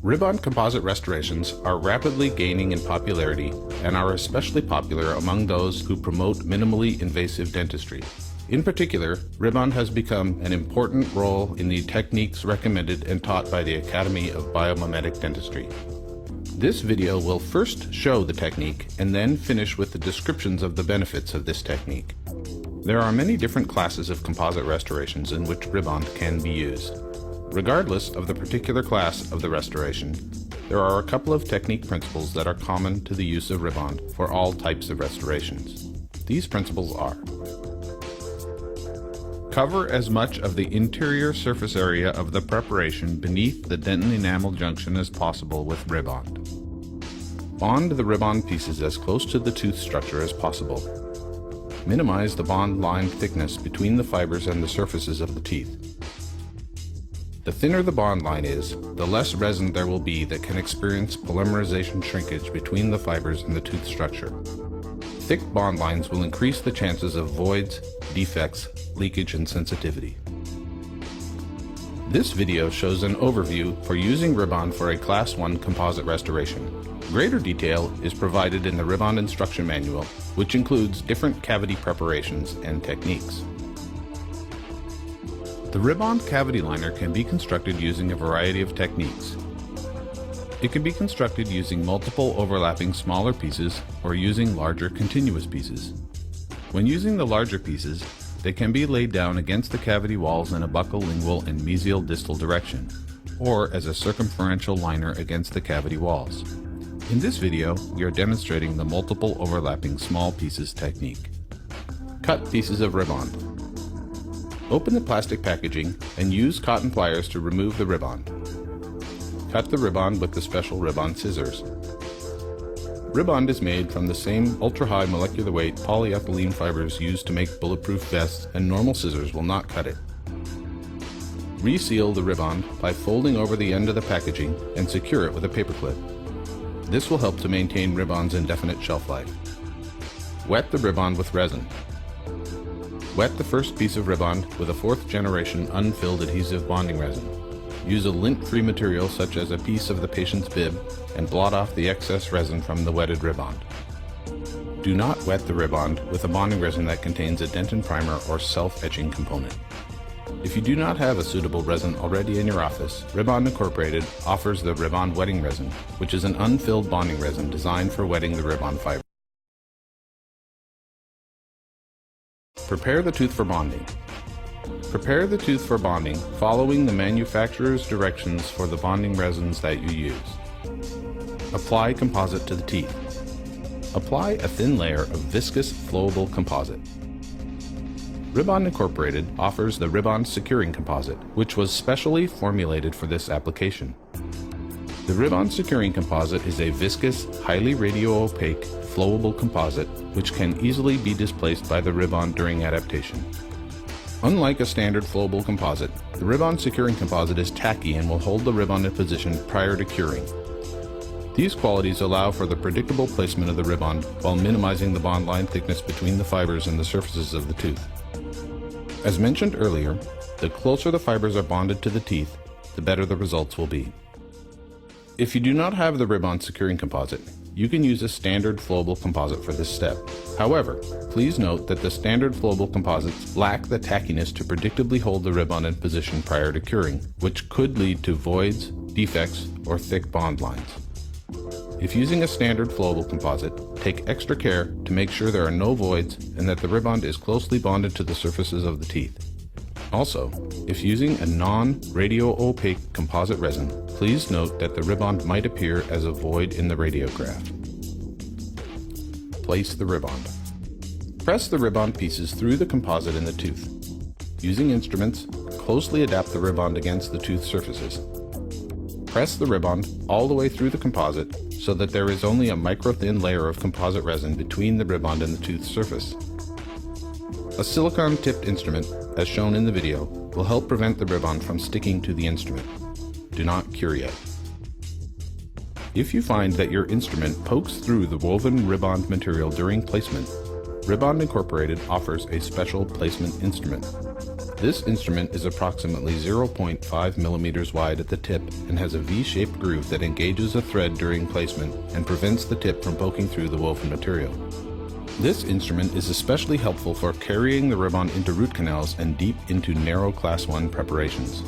Rib-on composite restorations are rapidly gaining in popularity and are especially popular among those who promote minimally invasive dentistry. In particular, rib-on has become an important role in the techniques recommended and taught by the Academy of Biomimetic Dentistry. This video will first show the technique and then finish with the descriptions of the benefits of this technique. There are many different classes of composite restorations in which rib-on can be used. Regardless of the particular class of the restoration, there are a couple of technique principles that are common to the use of rib-on for all types of restorations. These principles are: cover as much of the interior surface area of the preparation beneath the dentin enamel junction as possible with rib-on. Bond the rib-on pieces as close to the tooth structure as possible. Minimize the bond line thickness between the fibers and the surfaces of the teeth. The thinner the bond line is, the less resin there will be that can experience polymerization shrinkage between the fibers and the tooth structure. Thick bond lines will increase the chances of voids, defects, leakage, and sensitivity. This video shows an overview for using rib-on for a Class 1 composite restoration. Greater detail is provided in the rib-on instruction manual, which includes different cavity preparations and techniques. The rib-on cavity liner can be constructed using a variety of techniques. It can be constructed using multiple overlapping smaller pieces or using larger continuous pieces. When using the larger pieces, they can be laid down against the cavity walls in a buccal, lingual, and mesial distal direction, or as a circumferential liner against the cavity walls. In this video, we are demonstrating the multiple overlapping small pieces technique. Cut pieces of rib-on. Open the plastic packaging and use cotton pliers to remove the rib-on. Cut the rib-on with the special rib-on scissors. Rib-on is made from the same ultra-high molecular weight polyethylene fibers used to make bulletproof vests, and normal scissors will not cut it. Reseal the rib-on by folding over the end of the packaging and secure it with a paper clip. This will help to maintain rib-on's indefinite shelf life. Wet the rib-on with resin. Wet the first piece of rib-on with a 4th generation unfilled adhesive bonding resin. Use a lint-free material such as a piece of the patient's bib and blot off the excess resin from the wetted rib-on. Do not wet the rib-on with a bonding resin that contains a dentin primer or self-etching component. If you do not have a suitable resin already in your office, Rib-On Incorporated offers the Rib-On Wetting Resin, which is an unfilled bonding resin designed for wetting the rib-on fiber. Prepare the tooth for bonding. Prepare the tooth for bonding following the manufacturer's directions for the bonding resins that you use. Apply composite to the teeth. Apply a thin layer of viscous flowable composite. Rib-On Incorporated offers the Rib-On Securing Composite, which was specially formulated for this application. The Rib-On Securing Composite is a viscous, highly radio-opaque, flowable composite which can easily be displaced by the rib-on during adaptation. Unlike a standard flowable composite, the Rib-On Securing Composite is tacky and will hold the rib-on in position prior to curing. These qualities allow for the predictable placement of the rib-on while minimizing the bond line thickness between the fibers and the surfaces of the tooth. As mentioned earlier, the closer the fibers are bonded to the teeth, the better the results will be. If you do not have the Rib-On Securing Composite, you can use a standard flowable composite for this step. However, please note that the standard flowable composites lack the tackiness to predictably hold the rib-on in position prior to curing, which could lead to voids, defects, or thick bond lines. If using a standard flowable composite, take extra care to make sure there are no voids and that the rib-on is closely bonded to the surfaces of the teeth. Also, if using a non-radio-opaque composite resin, please note that the rib-on might appear as a void in the radiograph. Place the rib-on. Press the rib-on pieces through the composite in the tooth. Using instruments, closely adapt the rib-on against the tooth surfaces. Press the rib-on all the way through the composite so that there is only a micro-thin layer of composite resin between the rib-on and the tooth surface. A silicone-tipped instrument, as shown in the video, will help prevent the rib-on from sticking to the instrument. Do not cure yet. If you find that your instrument pokes through the woven rib-on material during placement, Rib-On Incorporated offers a special placement instrument. This instrument is approximately 0.5 millimeters wide at the tip and has a V-shaped groove that engages a thread during placement and prevents the tip from poking through the woven material. This instrument is especially helpful for carrying the ribbon into root canals and deep into narrow Class 1 preparations.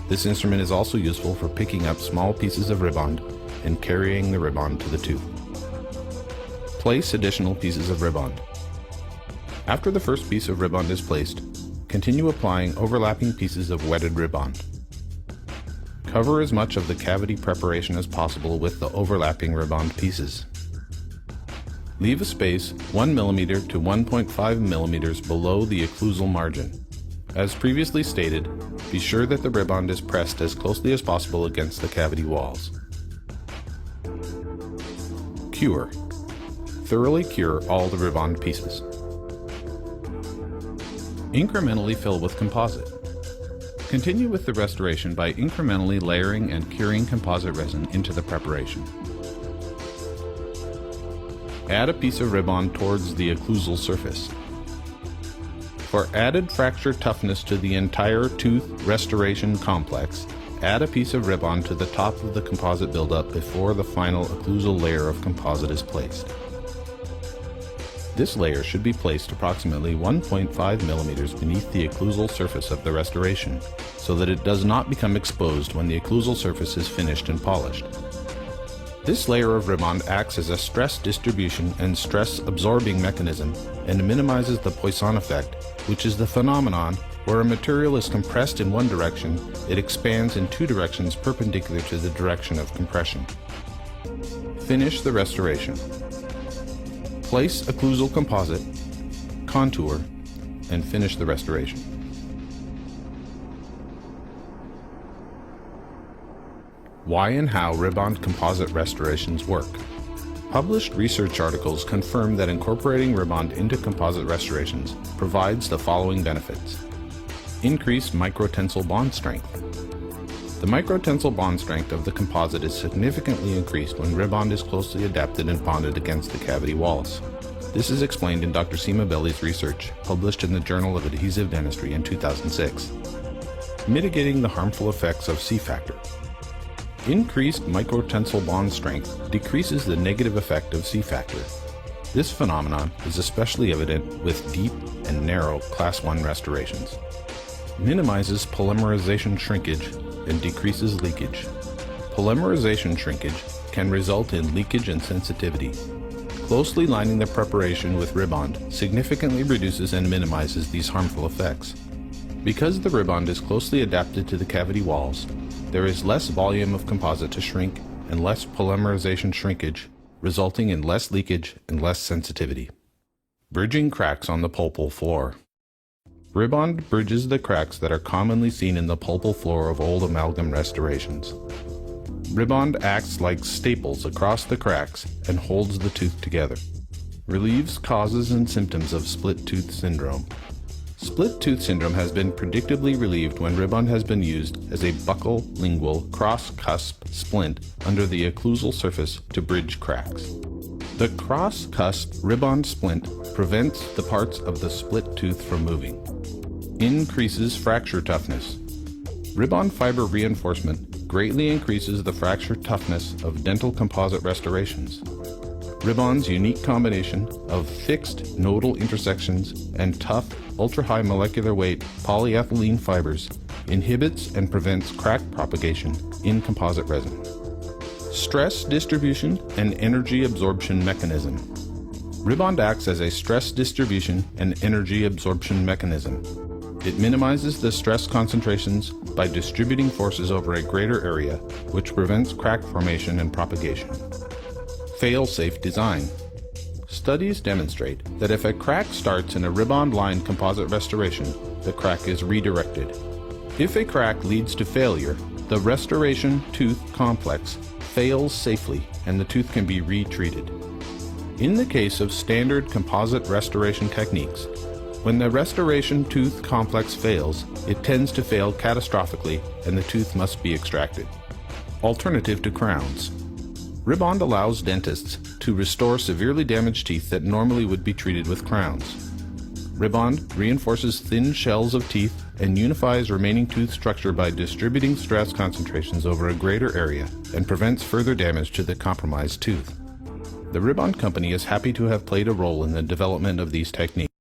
This instrument is also useful for picking up small pieces of ribbon and carrying the ribbon to the tooth. Place additional pieces of ribbon. After the first piece of ribbon is placed, continue applying overlapping pieces of wetted ribbon. Cover as much of the cavity preparation as possible with the overlapping ribbon pieces. Leave a space 1 mm to 1.5 mm below the occlusal margin. As previously stated, be sure that the ribbon is pressed as closely as possible against the cavity walls. Cure. Thoroughly cure all the ribbon pieces. Incrementally fill with composite. Continue with the restoration by incrementally layering and curing composite resin into the preparation. Add a piece of ribbon towards the occlusal surface. For added fracture toughness to the entire tooth restoration complex, add a piece of ribbon to the top of the composite buildup before the final occlusal layer of composite is placed. This layer should be placed approximately 1.5 millimeters beneath the occlusal surface of the restoration, so that it does not become exposed when the occlusal surface is finished and polished. This layer of ribbon acts as a stress distribution and stress absorbing mechanism and minimizes the Poisson effect, which is the phenomenon where a material is compressed in one direction, it expands in two directions perpendicular to the direction of compression. Finish the restoration. Place occlusal composite, contour, and finish the restoration. Why and how ribbon composite restorations work. Published research articles confirm that incorporating ribbon into composite restorations provides the following benefits. Increased microtensile bond strength. The microtensile bond strength of the composite is significantly increased when ribbon is closely adapted and bonded against the cavity walls. This is explained in Dr. Seema Belli's research, published in the Journal of Adhesive Dentistry in 2006. Mitigating the harmful effects of C-factor. Increased microtensile bond strength decreases the negative effect of C-factor. This phenomenon is especially evident with deep and narrow Class 1 restorations. Minimizes polymerization shrinkage and decreases leakage. Polymerization shrinkage can result in leakage and sensitivity. Closely lining the preparation with ribbon significantly reduces and minimizes these harmful effects. Because the ribbon is closely adapted to the cavity walls, there is less volume of composite to shrink and less polymerization shrinkage, resulting in less leakage and less sensitivity. Bridging cracks on the pulpal floor. Ribbon bridges the cracks that are commonly seen in the pulpal floor of old amalgam restorations. Ribbon acts like staples across the cracks and holds the tooth together. Relieves causes and symptoms of split tooth syndrome. Split tooth syndrome has been predictably relieved when ribbon has been used as a buccal lingual cross-cusp splint under the occlusal surface to bridge cracks. The cross-cusp ribbon splint prevents the parts of the split tooth from moving. Increases fracture toughness. Ribbon fiber reinforcement greatly increases the fracture toughness of dental composite restorations. Ribbon's unique combination of fixed nodal intersections and tough, ultra-high molecular weight polyethylene fibers inhibits and prevents crack propagation in composite resin. Stress distribution and energy absorption mechanism. Ribbon acts as a stress distribution and energy absorption mechanism. It minimizes the stress concentrations by distributing forces over a greater area, which prevents crack formation and propagation. Fail-safe design. Studies demonstrate that if a crack starts in a ribbon-lined composite restoration, the crack is redirected. If a crack leads to failure, the restoration tooth complex fails safely and the tooth can be retreated. In the case of standard composite restoration techniques, when the restoration tooth complex fails, it tends to fail catastrophically and the tooth must be extracted. Alternative to crowns. Ribbon allows dentists to restore severely damaged teeth that normally would be treated with crowns. Ribbon reinforces thin shells of teeth and unifies remaining tooth structure by distributing stress concentrations over a greater area and prevents further damage to the compromised tooth. The Rib-On Company is happy to have played a role in the development of these techniques.